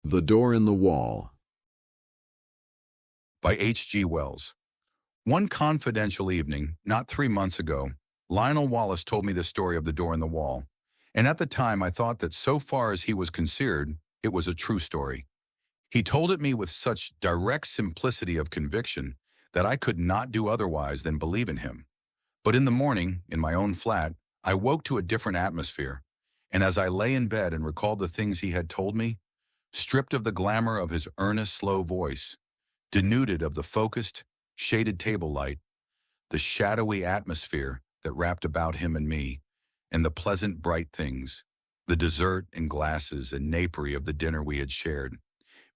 The Door in the Wall by H.G. Wells. One confidential evening, not 3 months ago, Lionel Wallace told me the story of the door in the wall, and at the time I thought that so far as he was concerned, it was a true story. He told it me with such direct simplicity of conviction that I could not do otherwise than believe in him. But in the morning, in my own flat, I woke to a different atmosphere, and as I lay in bed and recalled the things he had told me, stripped of the glamour of his earnest, slow voice, denuded of the focused, shaded table light, the shadowy atmosphere that wrapped about him and me, and the pleasant, bright things, the dessert and glasses and napery of the dinner we had shared,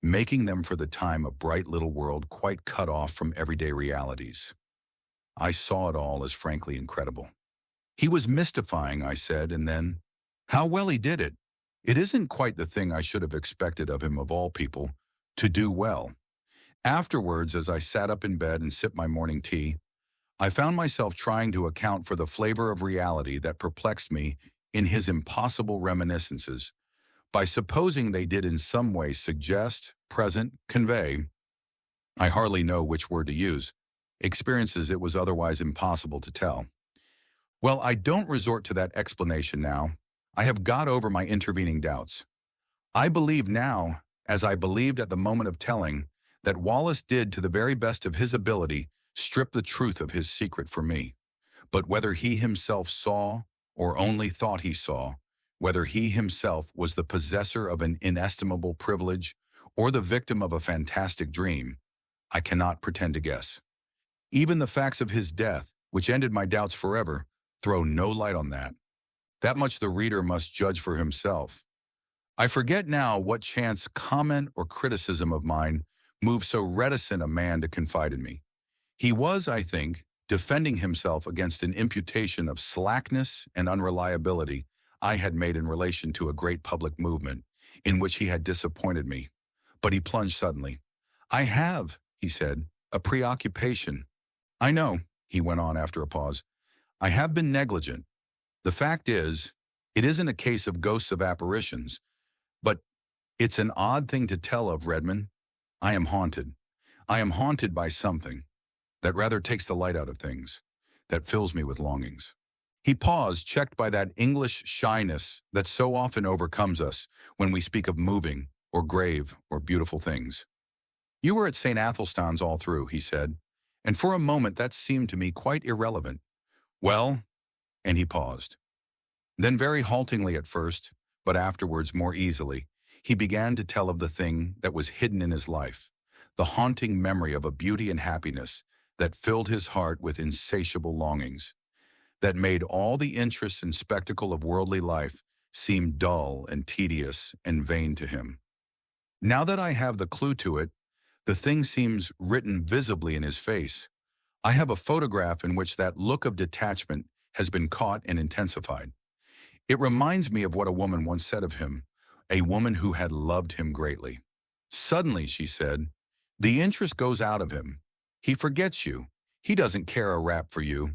making them for the time a bright little world quite cut off from everyday realities. I saw it all as frankly incredible. He was mystifying, I said, and then, how well he did it. It isn't quite the thing I should have expected of him, of all people, to do well. Afterwards, as I sat up in bed and sipped my morning tea, I found myself trying to account for the flavor of reality that perplexed me in his impossible reminiscences, by supposing they did in some way suggest, present, convey, I hardly know which word to use, experiences it was otherwise impossible to tell. Well, I don't resort to that explanation now. I have got over my intervening doubts. I believe now, as I believed at the moment of telling, that Wallace did to the very best of his ability strip the truth of his secret for me. But whether he himself saw, or only thought he saw, whether he himself was the possessor of an inestimable privilege or the victim of a fantastic dream, I cannot pretend to guess. Even the facts of his death, which ended my doubts forever, throw no light on that. That much the reader must judge for himself. I forget now what chance comment or criticism of mine moved so reticent a man to confide in me. He was, I think, defending himself against an imputation of slackness and unreliability I had made in relation to a great public movement in which he had disappointed me. But he plunged suddenly. I have, he said, a preoccupation. I know, he went on after a pause. I have been negligent. The fact is, it isn't a case of ghosts of apparitions, but it's an odd thing to tell of, Redmond. I am haunted. I am haunted by something that rather takes the light out of things, that fills me with longings. He paused, checked by that English shyness that so often overcomes us when we speak of moving or grave or beautiful things. You were at St. Athelstan's all through, he said, and for a moment that seemed to me quite irrelevant. Well, and he paused. Then very haltingly at first, but afterwards more easily, he began to tell of the thing that was hidden in his life, the haunting memory of a beauty and happiness that filled his heart with insatiable longings, that made all the interest and spectacle of worldly life seem dull and tedious and vain to him. Now that I have the clue to it, the thing seems written visibly in his face. I have a photograph in which that look of detachment has been caught and intensified. It reminds me of what a woman once said of him, a woman who had loved him greatly. Suddenly, she said, the interest goes out of him. He forgets you. He doesn't care a rap for you,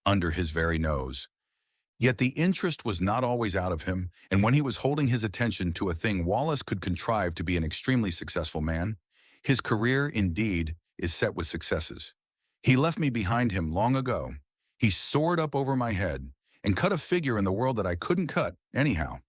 under his very nose. Yet the interest was not always out of him, and when he was holding his attention to a thing Wallace could contrive to be an extremely successful man, his career, indeed, is set with successes. He left me behind him long ago. He soared up over my head and cut a figure in the world that I couldn't cut, anyhow.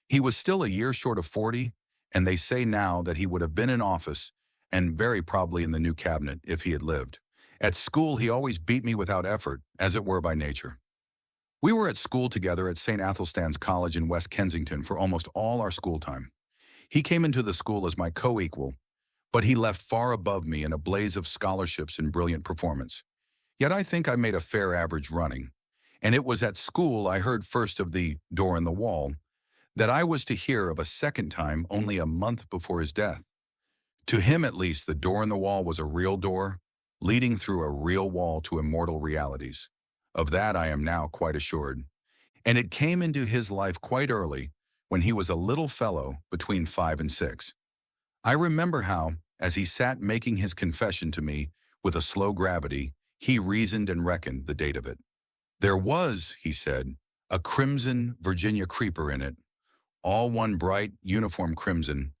He was still a year short of 40, and they say now that he would have been in office, and very probably in the new cabinet, if he had lived. At school, he always beat me without effort, as it were by nature. We were at school together at St. Athelstan's College in West Kensington for almost all our school time. He came into the school as my co-equal, but he left far above me in a blaze of scholarships and brilliant performance. Yet I think I made a fair average running, and it was at school I heard first of the door in the wall, that I was to hear of a second time only a month before his death. To him, at least, the door in the wall was a real door, leading through a real wall to immortal realities. Of that I am now quite assured. And it came into his life quite early, when he was a little fellow between 5 and 6. I remember how, as he sat making his confession to me with a slow gravity, he reasoned and reckoned the date of it. There was, he said, a crimson Virginia creeper in it, all one bright, uniform crimson,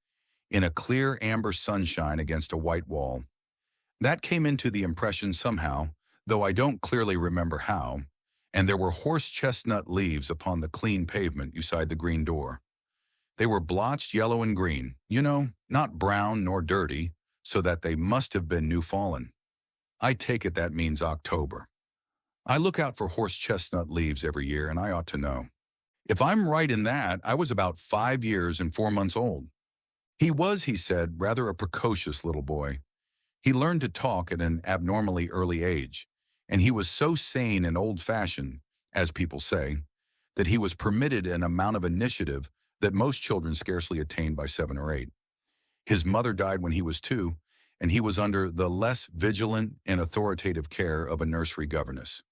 in a clear amber sunshine against a white wall. That came into the impression somehow, though I don't clearly remember how, and there were horse chestnut leaves upon the clean pavement beside the green door. They were blotched yellow and green, not brown nor dirty, so that they must have been new fallen. I take it that means October. I look out for horse chestnut leaves every year, and I ought to know. If I'm right in that, I was about 5 years and 4 months old. He was, he said, rather a precocious little boy. He learned to talk at an abnormally early age, and he was so sane and old-fashioned, as people say, that he was permitted an amount of initiative that most children scarcely attain by 7 or 8. His mother died when he was 2, and he was under the less vigilant and authoritative care of a nursery governess.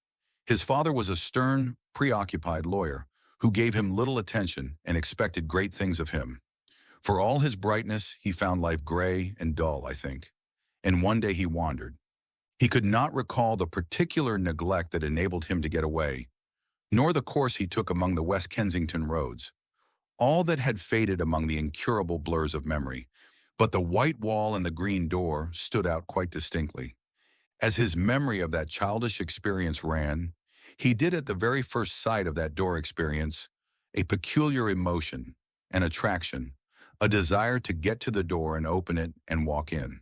His father was a stern, preoccupied lawyer who gave him little attention and expected great things of him. For all his brightness, he found life gray and dull, I think. And one day he wandered. He could not recall the particular neglect that enabled him to get away, nor the course he took among the West Kensington roads. All that had faded among the incurable blurs of memory, but the white wall and the green door stood out quite distinctly. As his memory of that childish experience ran, he did at the very first sight of that door experience a peculiar emotion, an attraction, a desire to get to the door and open it and walk in.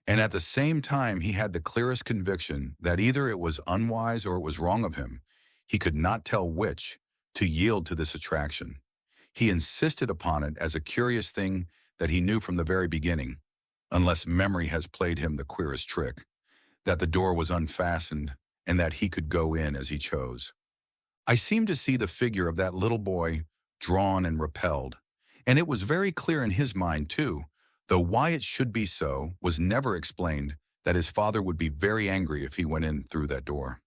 And at the same time, he had the clearest conviction that either it was unwise or it was wrong of him, he could not tell which, to yield to this attraction. He insisted upon it as a curious thing that he knew from the very beginning, unless memory has played him the queerest trick, that the door was unfastened and that he could go in as he chose. I seemed to see the figure of that little boy drawn and repelled, and it was very clear in his mind, too, though why it should be so was never explained, that his father would be very angry if he went in through that door.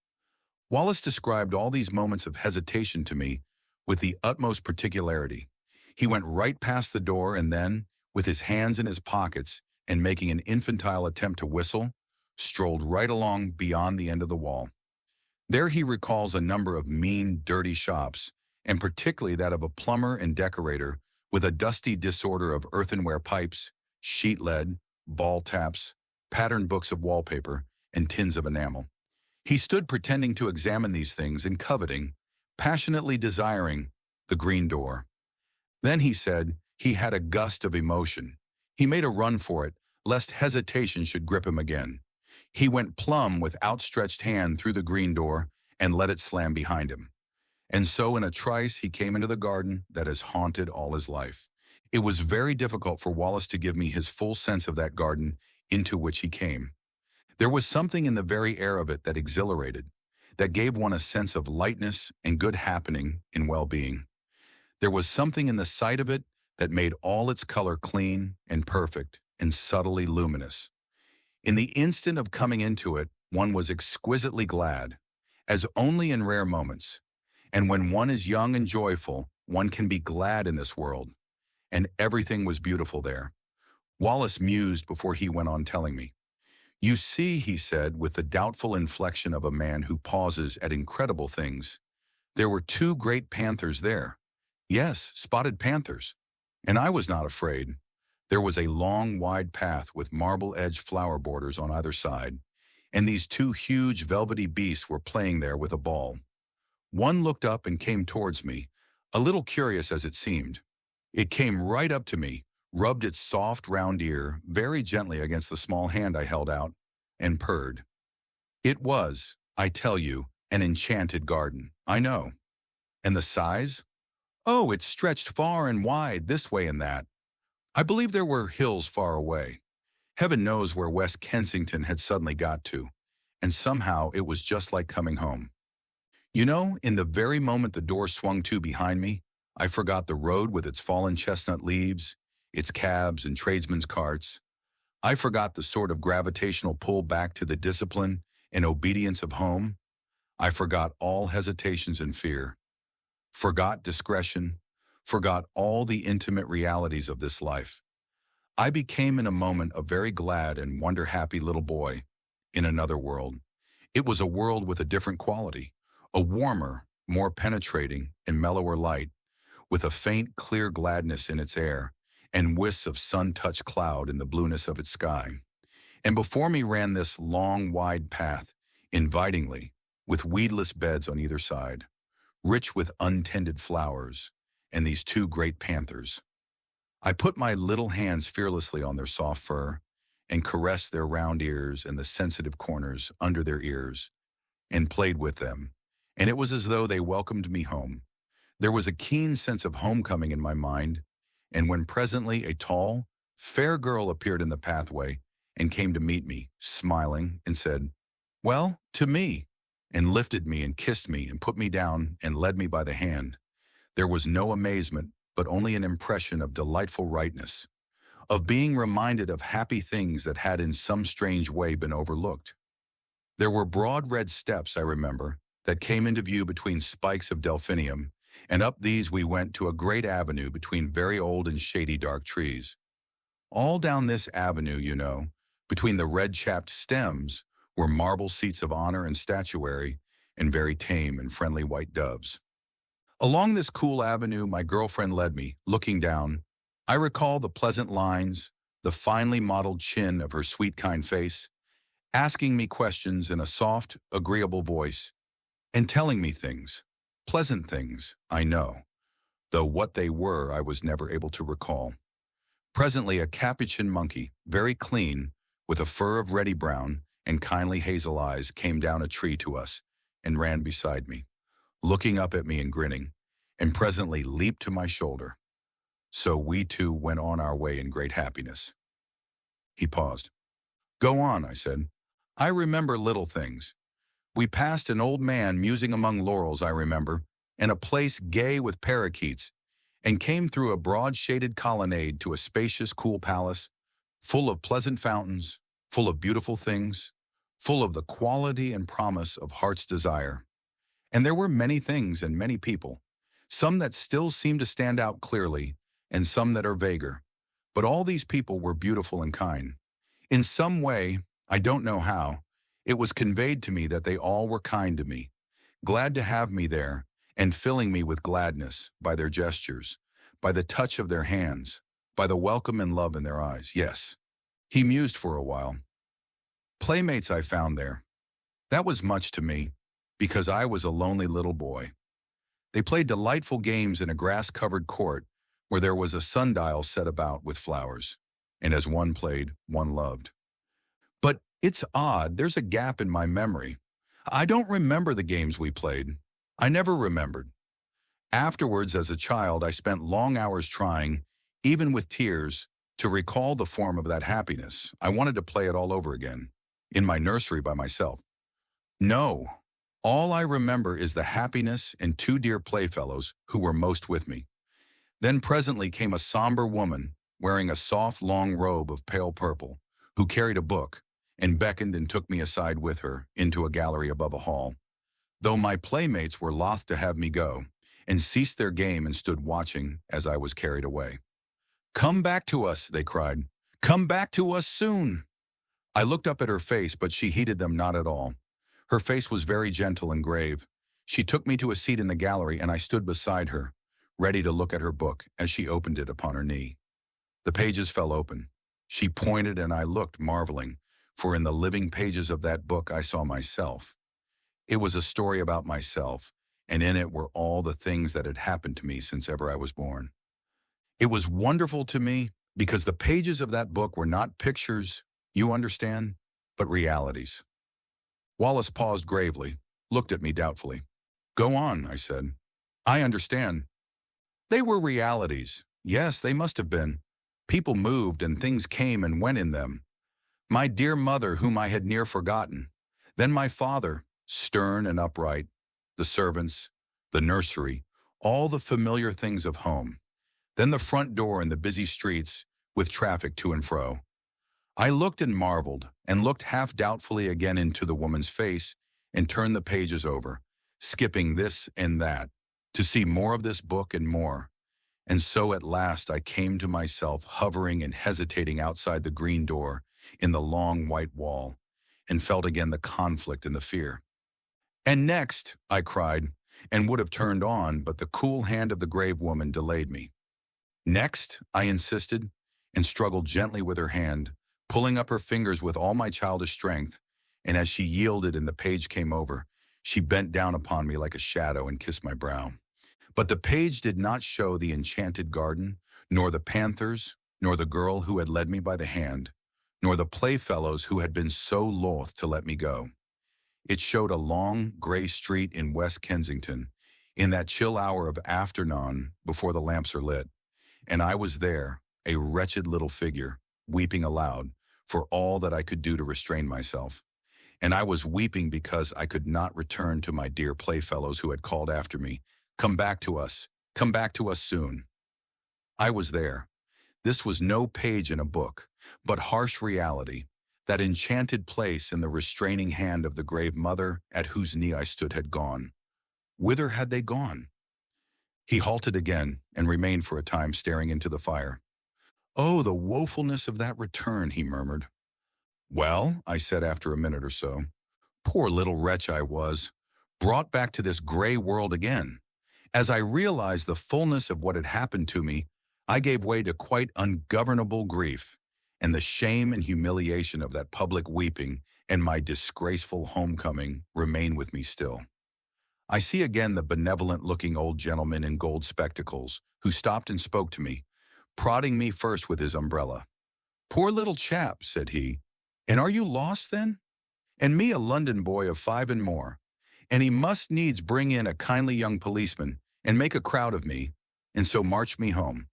Wallace described all these moments of hesitation to me with the utmost particularity. He went right past the door and then, with his hands in his pockets and making an infantile attempt to whistle, strolled right along beyond the end of the wall. There he recalls a number of mean, dirty shops, and particularly that of a plumber and decorator with a dusty disorder of earthenware pipes, sheet lead, ball taps, patterned books of wallpaper, and tins of enamel. He stood pretending to examine these things and coveting, passionately desiring, the green door. Then he said he had a gust of emotion. He made a run for it, lest hesitation should grip him again. He went plumb with outstretched hand through the green door and let it slam behind him. And so in a trice he came into the garden that has haunted all his life. It was very difficult for Wallace to give me his full sense of that garden into which he came. There was something in the very air of it that exhilarated, that gave one a sense of lightness and good happening in well-being. There was something in the sight of it that made all its color clean and perfect and subtly luminous. In the instant of coming into it, one was exquisitely glad, as only in rare moments. And when one is young and joyful, one can be glad in this world. And everything was beautiful there. Wallace mused before he went on telling me. You see, he said, with the doubtful inflection of a man who pauses at incredible things, there were 2 great panthers there. Yes, spotted panthers. And I was not afraid. There was a long, wide path with marble-edged flower borders on either side, and these 2 huge velvety beasts were playing there with a ball. One looked up and came towards me, a little curious as it seemed. It came right up to me, rubbed its soft, round ear very gently against the small hand I held out, and purred. It was, I tell you, an enchanted garden, I know. And the size? Oh, it stretched far and wide, this way and that. I believe there were hills far away. Heaven knows where West Kensington had suddenly got to, and somehow it was just like coming home. In the very moment the door swung to behind me, I forgot the road with its fallen chestnut leaves, its cabs and tradesmen's carts. I forgot the sort of gravitational pull back to the discipline and obedience of home. I forgot all hesitations and fear, forgot discretion, forgot all the intimate realities of this life. I became in a moment a very glad and wonder-happy little boy in another world. It was a world with a different quality, a warmer, more penetrating and mellower light, with a faint, clear gladness in its air, and wisps of sun-touched cloud in the blueness of its sky. And before me ran this long, wide path, invitingly, with weedless beds on either side, rich with untended flowers, and these two great panthers. I put my little hands fearlessly on their soft fur and caressed their round ears and the sensitive corners under their ears and played with them, and it was as though they welcomed me home. There was a keen sense of homecoming in my mind, and when presently a tall, fair girl appeared in the pathway and came to meet me, smiling, and said, "Well, to me," and lifted me and kissed me and put me down and led me by the hand. There was no amazement, but only an impression of delightful rightness, of being reminded of happy things that had in some strange way been overlooked. There were broad red steps, I remember, that came into view between spikes of delphinium, and up these we went to a great avenue between very old and shady dark trees. All down this avenue, you know, between the red-chapped stems, were marble seats of honor and statuary, and very tame and friendly white doves. Along this cool avenue my girlfriend led me, looking down. I recall the pleasant lines, the finely modeled chin of her sweet kind face, asking me questions in a soft, agreeable voice, and telling me things, pleasant things, I know, though what they were I was never able to recall. Presently a capuchin monkey, very clean, with a fur of reddy brown and kindly hazel eyes, came down a tree to us and ran beside me, looking up at me and grinning, and presently leaped to my shoulder. So we two went on our way in great happiness. He paused. "Go on," I said. "I remember little things. We passed an old man musing among laurels, I remember, and a place gay with parakeets, and came through a broad-shaded colonnade to a spacious, cool palace, full of pleasant fountains, full of beautiful things, full of the quality and promise of heart's desire. And there were many things and many people, some that still seem to stand out clearly, and some that are vaguer. But all these people were beautiful and kind. In some way, I don't know how, it was conveyed to me that they all were kind to me, glad to have me there, and filling me with gladness by their gestures, by the touch of their hands, by the welcome and love in their eyes. Yes." He mused for a while. "Playmates I found there. That was much to me, because I was a lonely little boy. They played delightful games in a grass-covered court where there was a sundial set about with flowers, and as one played, one loved. But it's odd, there's a gap in my memory. I don't remember the games we played. I never remembered. Afterwards, as a child, I spent long hours trying, even with tears, to recall the form of that happiness. I wanted to play it all over again, in my nursery by myself. No, all I remember is the happiness and two dear playfellows who were most with me. Then presently came a somber woman, wearing a soft long robe of pale purple, who carried a book, and beckoned and took me aside with her into a gallery above a hall, though my playmates were loth to have me go, and ceased their game and stood watching as I was carried away. "Come back to us," they cried. "Come back to us soon." I looked up at her face, but she heeded them not at all. Her face was very gentle and grave. She took me to a seat in the gallery, and I stood beside her, ready to look at her book as she opened it upon her knee. The pages fell open. She pointed, and I looked, marveling, for in the living pages of that book I saw myself. It was a story about myself, and in it were all the things that had happened to me since ever I was born. It was wonderful to me because the pages of that book were not pictures, you understand, but realities. Wallace paused gravely, looked at me doubtfully. "Go on," I said. "I understand." "They were realities. Yes, they must have been. People moved and things came and went in them. My dear mother, whom I had near forgotten. Then my father, stern and upright, the servants, the nursery, all the familiar things of home. Then the front door and the busy streets, with traffic to and fro. I looked and marveled, and looked half doubtfully again into the woman's face, and turned the pages over, skipping this and that, to see more of this book and more. And so at last I came to myself, hovering and hesitating outside the green door in the long white wall, and felt again the conflict and the fear. "And next," I cried, and would have turned on, but the cool hand of the grave woman delayed me. Next, I insisted, and struggled gently with her hand, pulling up her fingers with all my childish strength, and as she yielded and the page came over, she bent down upon me like a shadow and kissed my brow. But the page did not show the enchanted garden, nor the panthers, nor the girl who had led me by the hand, nor the playfellows who had been so loath to let me go. It showed a long, gray street in West Kensington, in that chill hour of afternoon before the lamps are lit, and I was there, a wretched little figure, weeping aloud, for all that I could do to restrain myself. And I was weeping because I could not return to my dear playfellows who had called after me, "Come back to us. Come back to us soon." I was there. This was no page in a book, but harsh reality, that enchanted place in the restraining hand of the grave mother at whose knee I stood had gone. Whither had they gone? He halted again and remained for a time staring into the fire. "Oh, the woefulness of that return," he murmured. "Well," I said after a minute or so, "poor little wretch I was, brought back to this gray world again. As I realized the fullness of what had happened to me, I gave way to quite ungovernable grief, and the shame and humiliation of that public weeping and my disgraceful homecoming remain with me still. I see again the benevolent-looking old gentleman in gold spectacles who stopped and spoke to me, prodding me first with his umbrella. 'Poor little chap,' said he, 'and are you lost then? And me a London boy of 5 and more, and he must needs bring in a kindly young policeman and make a crowd of me, and so march me home.'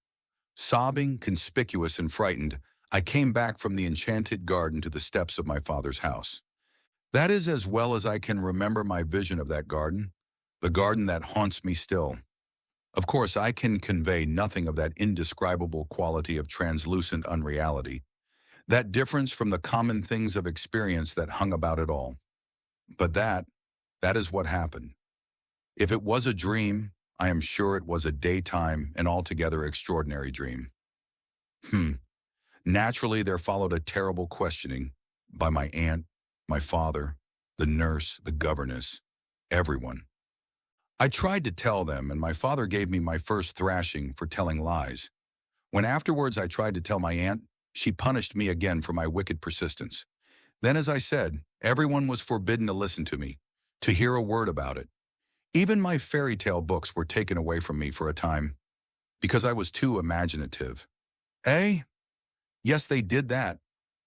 Sobbing, conspicuous and frightened, I came back from the enchanted garden to the steps of my father's house. That is as well as I can remember my vision of that garden, the garden that haunts me still. Of course, I can convey nothing of that indescribable quality of translucent unreality, that difference from the common things of experience that hung about it all. But that is what happened. If it was a dream, I am sure it was a daytime and altogether extraordinary dream. Naturally, there followed a terrible questioning by my aunt, my father, the nurse, the governess, everyone. I tried to tell them, and my father gave me my first thrashing for telling lies. When afterwards I tried to tell my aunt, she punished me again for my wicked persistence. Then, as I said, everyone was forbidden to listen to me, to hear a word about it. Even my fairy tale books were taken away from me for a time, because I was too imaginative. Eh? Yes, they did that.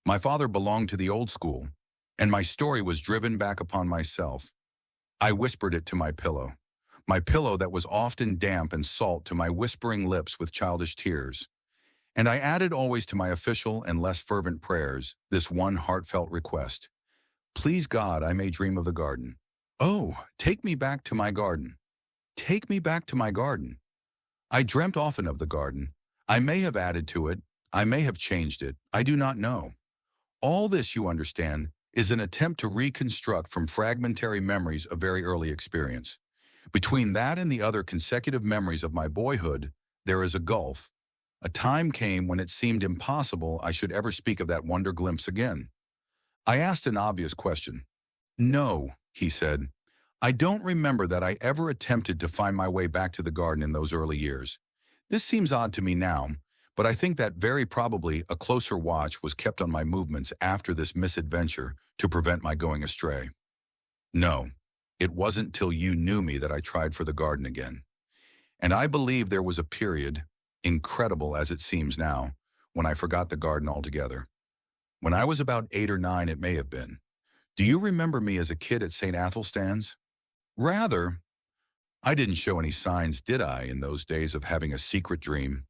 My father belonged to the old school, and my story was driven back upon myself. I whispered it to my pillow that was often damp and salt to my whispering lips with childish tears. And I added always to my official and less fervent prayers this one heartfelt request: "Please God, I may dream of the garden. Oh, take me back to my garden. Take me back to my garden." I dreamt often of the garden. I may have added to it. I may have changed it. I do not know. All this, you understand, is an attempt to reconstruct from fragmentary memories a very early experience. Between that and the other consecutive memories of my boyhood, there is a gulf. A time came when it seemed impossible I should ever speak of that wonder glimpse again. I asked an obvious question. "No," he said, "I don't remember that I ever attempted to find my way back to the garden in those early years. This seems odd to me now, but I think that very probably a closer watch was kept on my movements after this misadventure to prevent my going astray. No, it wasn't till you knew me that I tried for the garden again. And I believe there was a period, incredible as it seems now, when I forgot the garden altogether. When I was about 8 or 9, it may have been. Do you remember me as a kid at St. Athelstan's? Rather. I didn't show any signs, did I, in those days of having a secret dream?